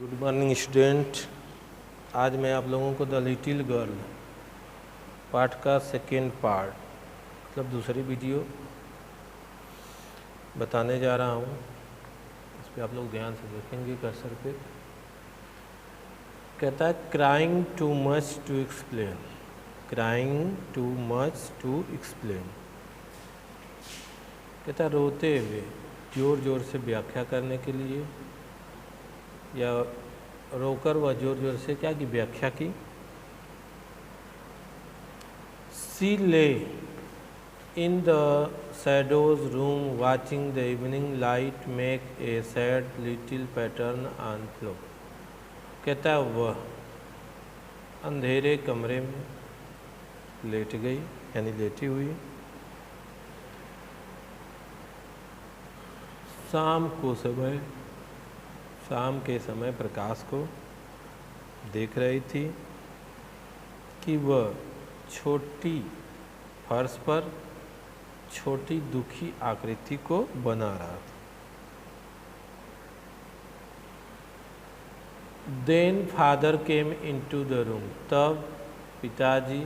Good morning student. आज मैं आप लोगों को द लिटिल गर्ल पार्ट का सेकेंड पार्ट मतलब दूसरी वीडियो बताने जा रहा हूँ। इस पर आप लोग ध्यान से देखेंगे कर्सर पे। कहता है crying too much to explain, crying too much to explain. कहता है रोते हुए ज़ोर ज़ोर से व्याख्या करने के लिए, या रोकर वह जोर जोर से क्या की व्याख्या की। सी ले in the shadows room watching the evening light make a sad little pattern on floor. कहता है वह अंधेरे कमरे में लेट गई, यानी लेटी हुई। शाम के समय प्रकाश को देख रही थी कि वह छोटी फर्श पर छोटी दुखी आकृति को बना रहा था। Then father came into the room, तब पिताजी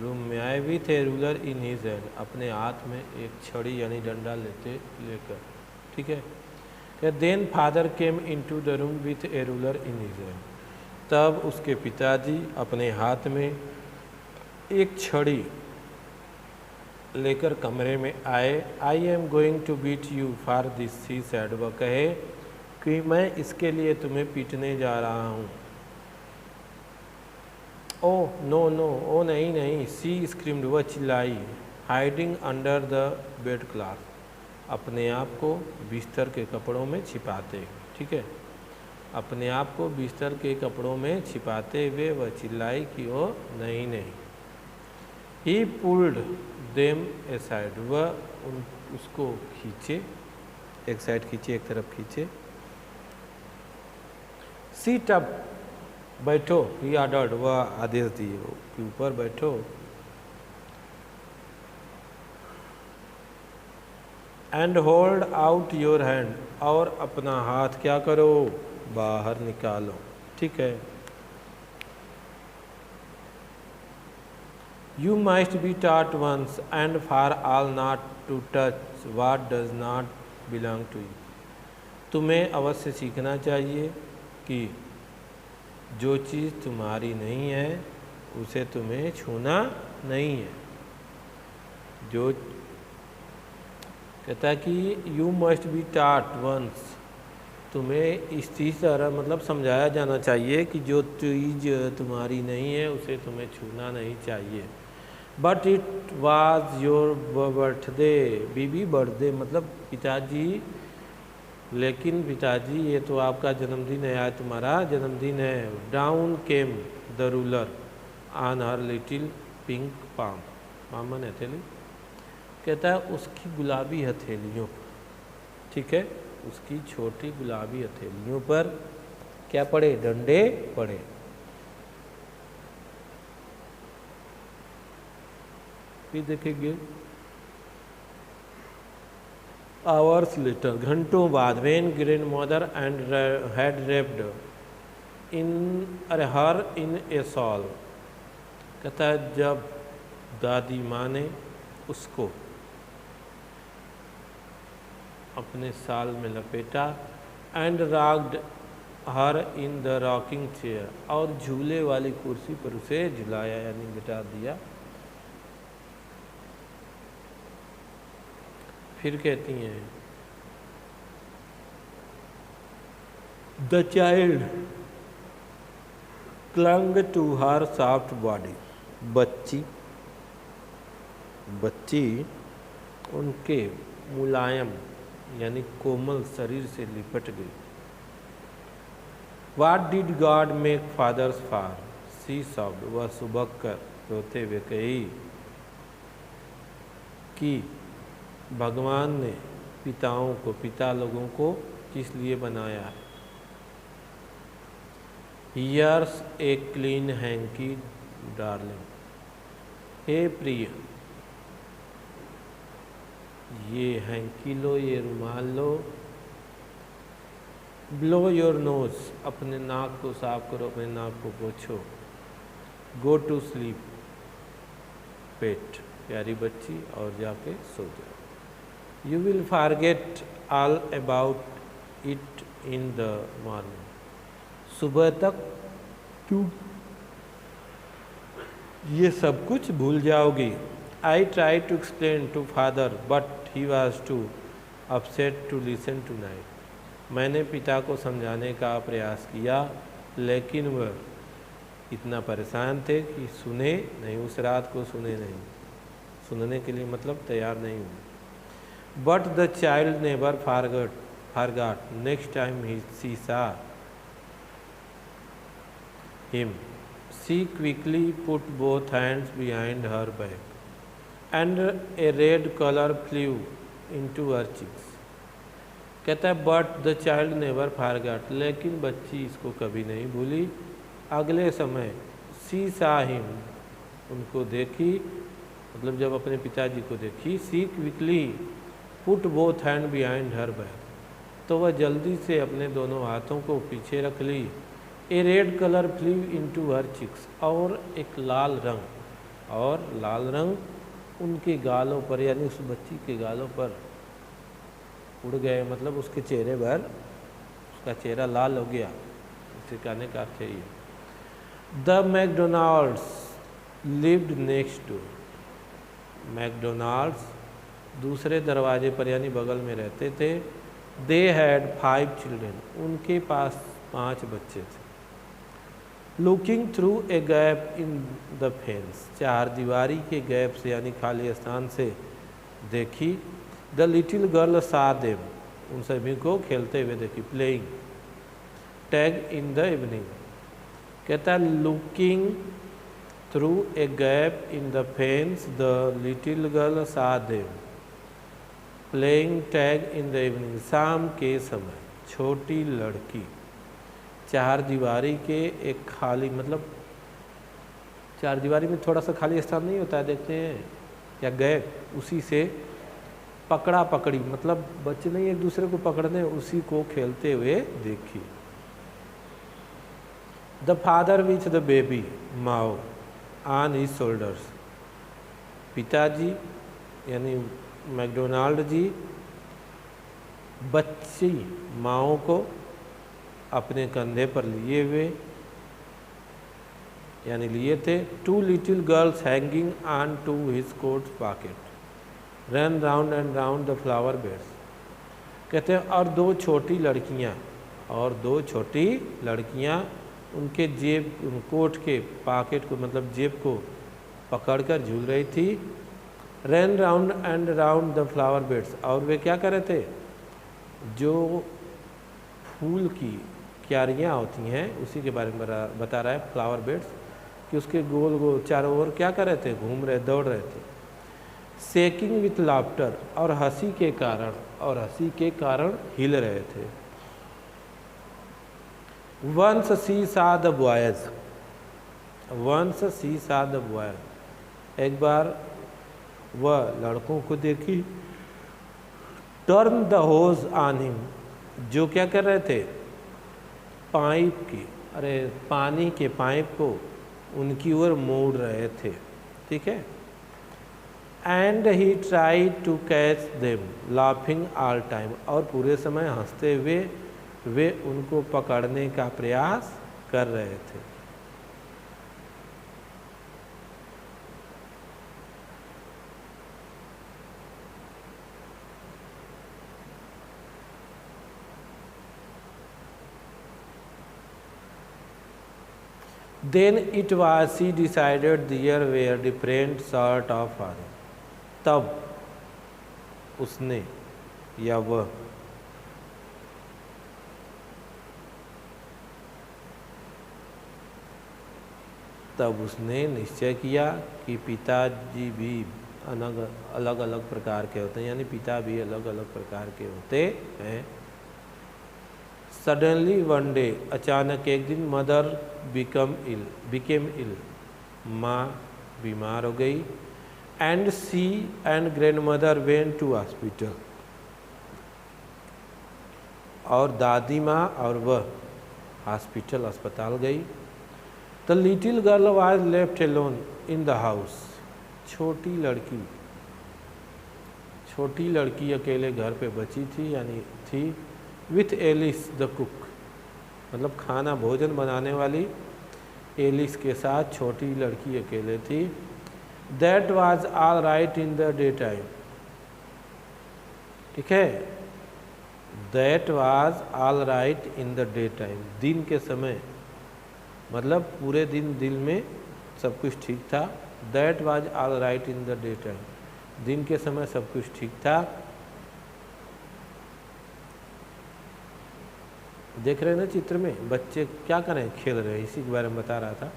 रूम में आए। With a ruler in his hand, अपने हाथ में एक छड़ी यानी डंडा लेकर। ठीक है। Then father came into the room with a ruler in his hand, तब उसके पिताजी अपने हाथ में एक छड़ी लेकर कमरे में आए। I am going to beat you for this, she said, वह कहे कि मैं इसके लिए तुम्हें पीटने जा रहा हूँ। ओ नो नो, ओ नहीं नहीं, सी स्क्रीम्ड, वह चिल्लाई। Hiding under the bed cloth, अपने आप को बिस्तर के कपड़ों में छिपाते। ठीक है। अपने आप को बिस्तर के कपड़ों में छिपाते हुए वह चिल्लाई कि ओ नहीं नहीं। ही पुल्ड देम ए साइड, वह उसको खींचे, एक साइड खींचे, एक तरफ खींचे। सीट अप, बैठो, ही ऑर्डर्ड, वह आदेश दिए कि ऊपर बैठो। And hold out your hand, और अपना हाथ क्या करो, बाहर निकालो। ठीक है। You must be taught once and for all not to touch what does not belong to you, तुम्हें अवश्य सीखना चाहिए कि जो चीज़ तुम्हारी नहीं है उसे तुम्हें छूना नहीं है। जो कहता है कि you must be taught once, तुम्हें इस चीज़ तरह मतलब समझाया जाना चाहिए कि जो चीज़ तुम्हारी नहीं है उसे तुम्हें छूना नहीं चाहिए। But it was your birthday, बीबी बर्थडे मतलब पिताजी, लेकिन पिताजी ये तो आपका जन्मदिन है, आज तुम्हारा जन्मदिन है। Down came the ruler on her little pink palm, पामन हथेली। कहता है उसकी गुलाबी हथेलियों पर, ठीक है, उसकी छोटी गुलाबी हथेलियों पर क्या पड़े, डंडे पड़े। फिर देखेंगे आवर्स लेटर, घंटों बाद, when grandmother and had wrapped in her in a shawl. कहता है जब दादी माँ ने उसको अपने साल में लपेटा। And rocked her in the rocking chair, और झूले वाली कुर्सी पर उसे झुलाया यानी बिठा दिया। फिर कहती हैं the child clung to her soft body, बच्ची उनके मुलायम यानी कोमल शरीर से लिपट गई। What did God make fathers for? C sobbed, वह सुबक कर रोते हुए कही कि भगवान ने पिता लोगों को किस लिए बनाया है। Here's a clean hanky darling, हे प्रिय ये हैंकी लो, ये रुमाल लो। ब्लो योर नोज, अपने नाक को साफ करो, अपने नाक को पोछो। गो टू स्लीप पेट, प्यारी बच्ची, और जाके सो जाओ। You will forget all about it in the morning, सुबह तक तू ये सब कुछ भूल जाओगी। I try to explain to father but he was too upset to listen tonight, मैंने पिता को समझाने का प्रयास किया लेकिन वह इतना परेशान थे कि सुने नहीं, उस रात को सुने नहीं, सुनने के लिए मतलब तैयार नहीं हुए। But the child never forgot next time she saw him, she quickly put both hands behind her back and a red colour flew into her cheeks. कहता है but the child never forgot, लेकिन बच्ची इसको कभी नहीं भूली। अगले समय सी सा हिम, उनको देखी, मतलब जब अपने पिताजी को देखी, she quickly put both hand behind her back, तो वह जल्दी से अपने दोनों हाथों को पीछे रख ली। A red colour flew into her cheeks, और एक लाल रंग, और लाल रंग उनके गालों पर, यानी उस बच्ची के गालों पर उड़ गए, मतलब उसके चेहरे पर, उसका चेहरा लाल हो गया। इसे कहने का अर्थ ये। The McDonald's lived next door, McDonald's दूसरे दरवाजे पर यानी बगल में रहते थे। दे हैड 5 चिल्ड्रन, उनके पास 5 बच्चे थे। Looking through a gap in the fence, 4 दीवारी के गैप से यानी खाली स्थान से देखी। The little girl saw them, उन सभी को खेलते हुए देखी। Playing tag in the evening, कहता है looking through a gap in the fence the little girl saw them playing tag in the evening, शाम के समय छोटी लड़की 4 दीवारी के एक खाली, मतलब 4 दीवारी में थोड़ा सा खाली स्थान नहीं होता है, देखते हैं, या गैप, उसी से पकड़ा पकड़ी, मतलब बच्चे नहीं एक दूसरे को पकड़ने, उसी को खेलते हुए देखी। The father with the baby Mao on his shoulders, पिताजी यानी मैकडोनाल्ड जी बच्ची माओ को अपने कंधे पर लिए हुए, यानी लिए थे। 2 little girls hanging on to his coat pocket run round and round the flower beds, कहते हैं और 2 छोटी लड़कियां उनके जेब, कोट के पॉकेट को, मतलब जेब को पकड़कर झूल रही थी। Run round and round the flower beds, और वे क्या कर रहे थे, जो फूल की क्यारियाँ होती हैं उसी के बारे में बता रहा है फ्लावर बेड्स, कि उसके गोल गोल चारों ओर क्या कर रहे थे, घूम रहे, दौड़ रहे थे। शेकिंग विथ लाफ्टर, और हंसी के कारण हिल रहे थे। वंस सी सा द बॉयज, एक बार वह लड़कों को देखी। Turn the hose on him, जो क्या कर रहे थे, पानी के पाइप को उनकी ओर मोड़ रहे थे, ठीक है। And he try to catch them laughing all time, और पूरे समय हंसते हुए वे उनको पकड़ने का प्रयास कर रहे थे। Then it was she decided there were different sort of father, तब उसने या वह निश्चय किया कि पिताजी भी अलग अलग प्रकार के होते हैं, यानी पिता भी अलग अलग प्रकार के होते हैं। सडनली वन डे, अचानक एक दिन, मदर बिकेम इल, माँ बीमार हो गई। And she and grandmother went to hospital, और दादी माँ और वह हॉस्पिटल अस्पताल गई। The little girl was left alone in the house. छोटी लड़की अकेले घर पे बची थी, यानी थी। विथ एलिस द कुक, मतलब खाना भोजन बनाने वाली एलिस के साथ छोटी लड़की अकेले थी। That was all right in the day time, ठीक है। That was all right in the day time, दिन के समय, मतलब पूरे दिन में सब कुछ ठीक था। That was all right in the day time, दिन के समय सब कुछ ठीक था। देख रहे हैं ना चित्र में, बच्चे क्या कर रहे हैं, खेल रहे हैं, इसी के बारे में बता रहा था।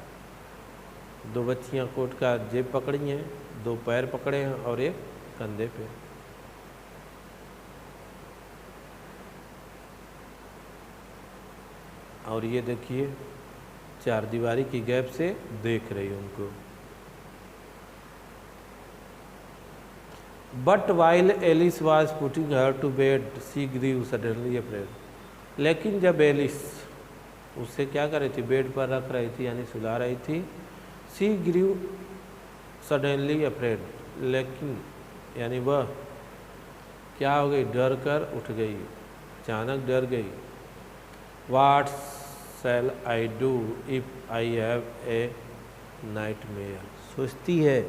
2 बच्चियां कोट का जेब पकड़ी हैं, 2 पैर पकड़े हैं और एक कंधे पे। और ये देखिए 4 दीवारी की गैप से देख रही है उनको। But while Alice was putting her to bed she grew suddenly afraid. लेकिन जब एलिस उससे क्या कर रही थी, बेड पर रख रही थी यानी सुला रही थी। सी ग्रीव सडनली अफ्रेड, लेकिन यानी वह क्या हो गई, डर कर उठ गई, अचानक डर गई। What shall I do if I have a nightmare? सोचती है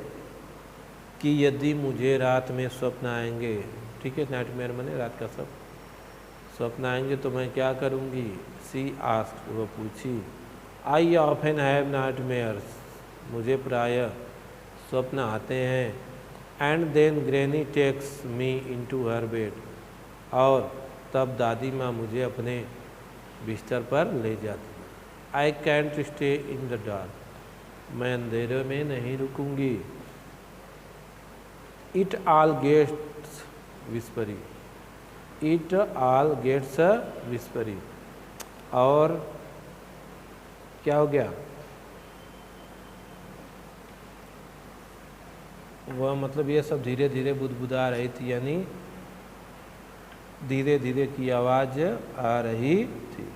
कि यदि मुझे रात में स्वप्न आएंगे, ठीक है, नाइटमेयर माने रात का स्वप्न आएंगे तो मैं क्या करूँगी। सी आस्क्ड, वह पूछी। आई ऑफन हैव नाइटमेयर्स, मुझे प्रायः स्वप्न आते हैं। And then granny takes me into her bed, और तब दादी माँ मुझे अपने बिस्तर पर ले जाती। I can't stay in the dark, मैं अंधेरे में नहीं रुकूंगी। It all gets whispery, it all gets whispery, और क्या हो गया, वह मतलब ये सब धीरे धीरे बुदबुदा रही थी, यानी धीरे धीरे की आवाज आ रही थी।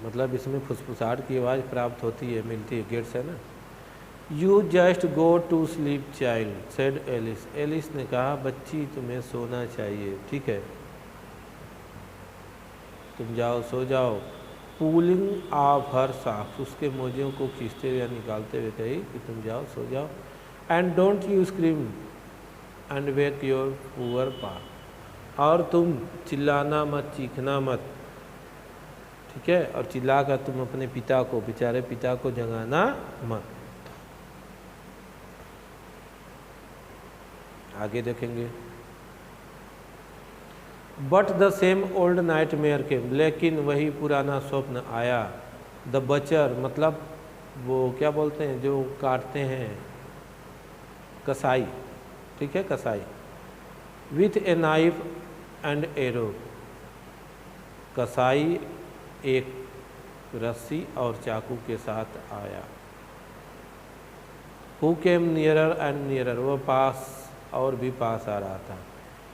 मतलब इसमें फुसफुसाहट की आवाज़ प्राप्त होती है, मिलती है, गेट्स है ना। You just go to sleep child said Alice, Alice ने कहा बच्ची तुम्हें सोना चाहिए, ठीक है, तुम जाओ सो जाओ। पुलिंग ऑफ हर सॉक्स, उसके मोज़ों को खींचते हुए या निकालते हुए कही कि तुम जाओ सो जाओ। And don't you scream and wake your poor पा, और तुम चिल्लाना मत, चीखना मत, ठीक है, और चिल्लाकर तुम अपने पिता को, बेचारे पिता को जगाना मत। आगे देखेंगे। But the same old nightmare came, लेकिन वही पुराना स्वप्न आया। द बचर, मतलब वो क्या बोलते हैं जो काटते हैं, कसाई, ठीक है, कसाई। With a knife and arrow, कसाई एक रस्सी और चाकू के साथ आया। Who came nearer and nearer, वह पास और भी पास आ रहा था।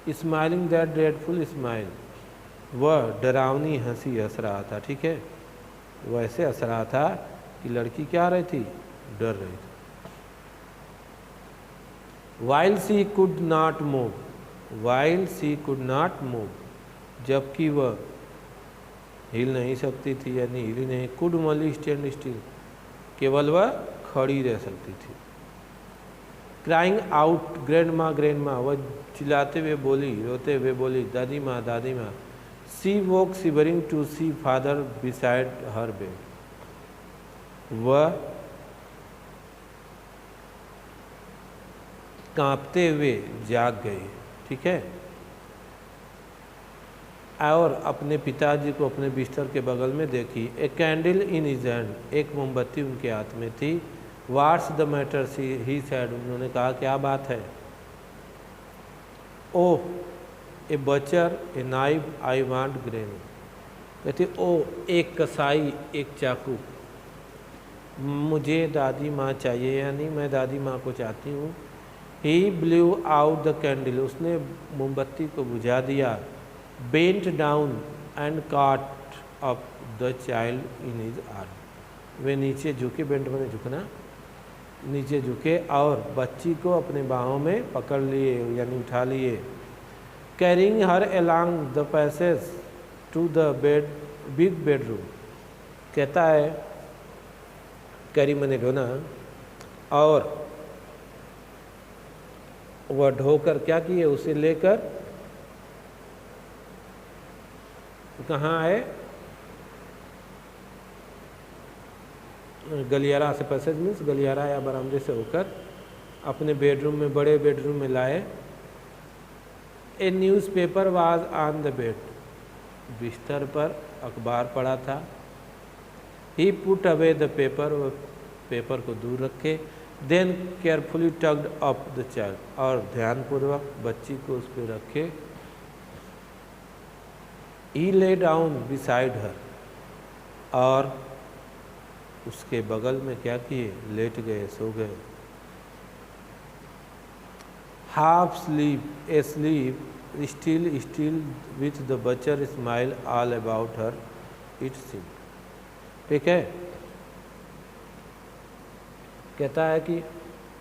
स्माइलिंग दैट ड्रेडफुल स्माइल, वह डरावनी हंसी हंस रहा था, ठीक है, वह ऐसे हंस रहा था कि लड़की क्या रही थी, डर रही थी। While she could not move, while she could not move, जबकि वह हिल नहीं सकती थी, यानी हिली नहीं। कुड मली स्टैंड स्टिल, केवल वह खड़ी रह सकती थी। क्राइंग आउट ग्रैंड माँ, वह चिल्लाते हुए बोली, रोते हुए बोली, दादी माँ, दादी माँ। She walk shivering to see father beside her bed, वह कांपते हुए जाग गई, ठीक है, और अपने पिताजी को अपने बिस्तर के बगल में देखी। A candle in his hand, एक मोमबत्ती उनके हाथ में थी। What's the matter he said, उन्होंने कहा क्या बात है। Oh a butcher a knife I want gran, कहती ओ एक कसाई एक चाकू। मुझे दादी माँ चाहिए, यानी मैं दादी माँ को चाहती हूँ। He blew out the candle, उसने मोमबत्ती को बुझा दिया। Bent down and caught up the child in his arm, वे नीचे झुके, बेंट मैंने झुकना, नीचे झुके और बच्ची को अपने बाहों में पकड़ लिए यानी उठा लिए। Carrying her along the passage to the big bedroom, कहता है कैरी मैंने ढोना, और वह ढोकर क्या किए, उसे लेकर कहाँ आए, गलियारा से, पैसेज मीन्स गलियारा या बरामदे से होकर अपने बेडरूम में, बड़े बेडरूम में लाए। A newspaper was on the bed, बिस्तर पर अखबार पड़ा था। He put away the paper, वो पेपर को दूर रखे। Then carefully tugged up the child, और ध्यानपूर्वक बच्ची को उस पर रखे। ही ले डाउन बिसाइड हर, और उसके बगल में क्या किए, लेट गए, सो गए। Half sleep asleep still with the butcher smile all about her it seem, ठीक है। कहता है कि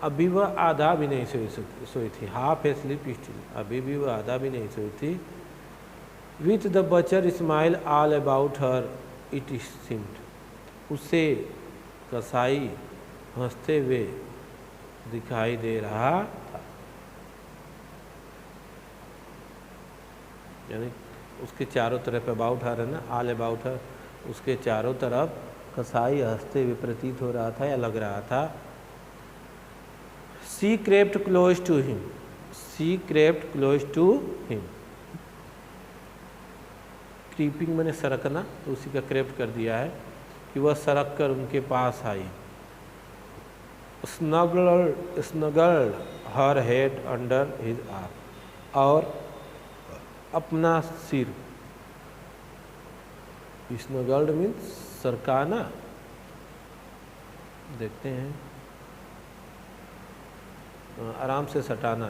अभी वह आधा भी नहीं सोई थी, हाफ ए स्लीप स्टिल, अभी भी वह आधा भी नहीं सोई थी। With the butcher smile all about her it seemed, उसे कसाई हंसते हुए दिखाई दे रहा था, यानी उसके चारों तरफ अबाउट हर है ना, ऑल अबाउट हर, उसके चारों तरफ कसाई हंसते हुए प्रतीत हो रहा था या लग रहा था। She crept close to him, she crept close to him, creeping मैंने सरकना, तो उसी का क्रेप्ट कर दिया है कि वह सरक कर उनके पास आई। Snuggled her head under his arm, और अपना सिर, स्नगल्ड मीन्स सरकाना, देखते हैं, आराम से सटाना,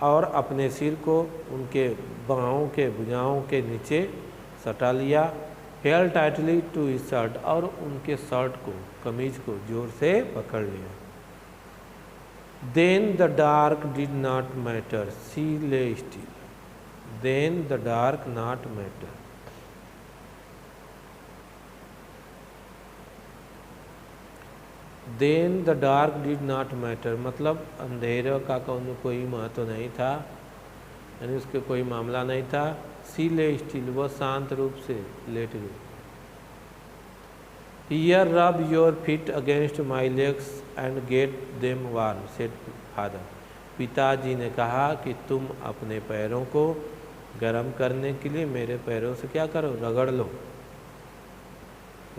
और अपने सिर को उनके बाहों के भुजाओं के नीचे सटा लिया। Hair tightly to his shirt, और उनके शर्ट को, कमीज को जोर से पकड़ लिया। Then the dark did not matter, she lay still, then the dark not matter, then the dark did not matter, मतलब अंधेरे का कोई महत्व नहीं था, यानी उसके कोई मामला नहीं था। सी ले स्टिल, वह शांत रूप से लेट गई। Here rub your feet against my legs and get them warm, said father, पिताजी ने कहा कि तुम अपने पैरों को गर्म करने के लिए मेरे पैरों से क्या करो, रगड़ लो।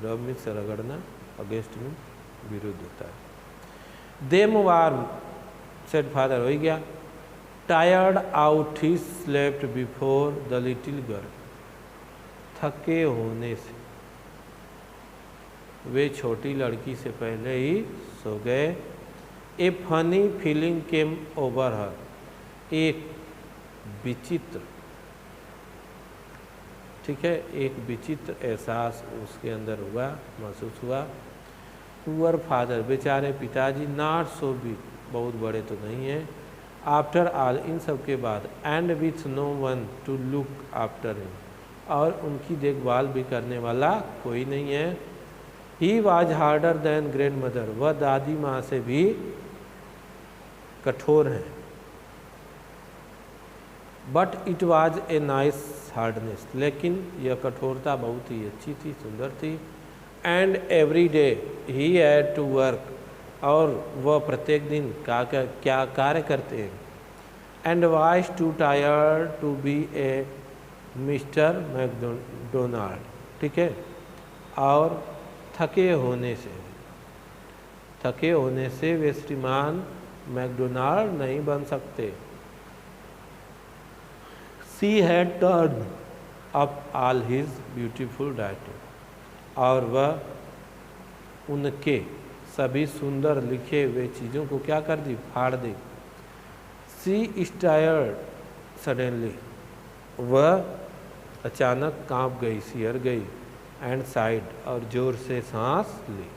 रब मीन्स रगड़ना, अगेंस्ट में विरुद्ध होता है। देम वार्म सेड फादर, हो गया। Tired out he slept before the little girl, थके होने से वे छोटी लड़की से पहले ही सो गए। ए फनी फीलिंग केम ओवर हर, एक विचित्र, ठीक है, एक विचित्र एहसास उसके अंदर हुआ, महसूस हुआ। पुअर फादर, बेचारे पिताजी, नॉट सो बिग, बहुत बड़े तो नहीं हैं। आफ्टर ऑल, इन सब के बाद, and with no one to look after him, और उनकी देखभाल भी करने वाला कोई नहीं है। He was harder than grandmother, वह दादी माँ से भी कठोर हैं। But it was a nice hardness, लेकिन यह कठोरता बहुत ही अच्छी थी, सुंदर थी। And every day he had to work, और वह प्रत्येक दिन क्या कार्य करते हैं। And was too tired to B A mister McDonald, ठीक है, और थके होने से वे श्रीमान मैकडोनाल्ड नहीं बन सकते। She had turn up all his beautiful diet, और वह उनके सभी सुंदर लिखे हुए चीज़ों को क्या कर दी, फाड़ दी। शी स्टायर्ड सडनली, वह अचानक कांप गई, सिहर गई। एंड साइड, और जोर से सांस ली।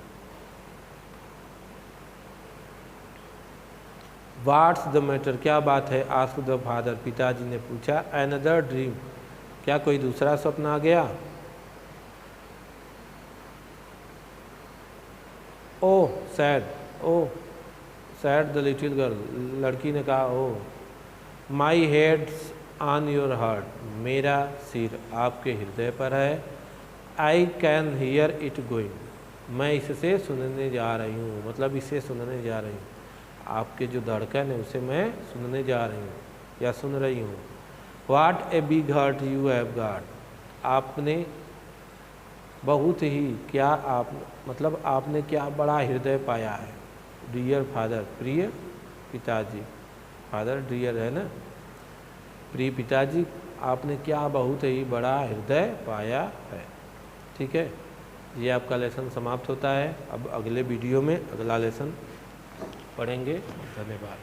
व्हाट्स द मैटर, क्या बात है, आस्क्ड द फादर, पिताजी ने पूछा। अनदर ड्रीम, क्या कोई दूसरा स्वप्न आ गया। Oh said, oh said the little girl, लड़की ने कहा। Oh, my head's on your heart, मेरा सिर आपके हृदय पर है। I can hear it going, मैं इससे सुनने जा रही हूँ, मतलब इसे सुनने जा रही हूँ। आपके जो धड़कन है उसे मैं सुनने जा रही हूँ या सुन रही हूँ। What a big heart you have got, आपने बहुत ही, क्या आप, मतलब आपने क्या बड़ा हृदय पाया है। डियर फादर, प्रिय पिताजी, फादर डियर है ना, प्रिय पिताजी, आपने क्या बहुत ही बड़ा हृदय पाया है। ठीक है, ये आपका लेसन समाप्त होता है। अब अगले वीडियो में अगला लेसन पढ़ेंगे। धन्यवाद।